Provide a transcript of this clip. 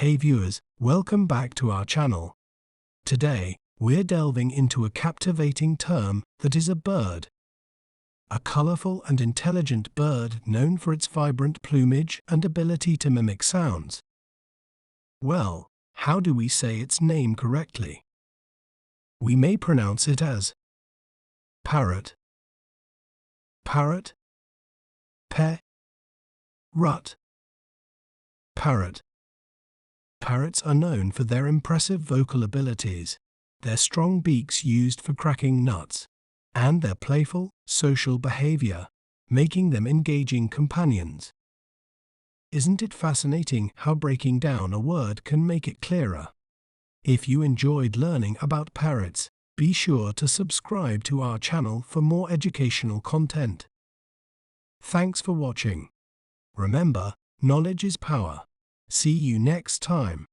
Hey viewers, welcome back to our channel. Today, we're delving into a captivating term that is a bird. A colorful and intelligent bird known for its vibrant plumage and ability to mimic sounds. Well, how do we say its name correctly? We may pronounce it as parrot, parrot, rut, parrot. Parrots are known for their impressive vocal abilities, their strong beaks used for cracking nuts, and their playful, social behavior, making them engaging companions. Isn't it fascinating how breaking down a word can make it clearer? If you enjoyed learning about parrots, be sure to subscribe to our channel for more educational content. Thanks for watching. Remember, knowledge is power. See you next time.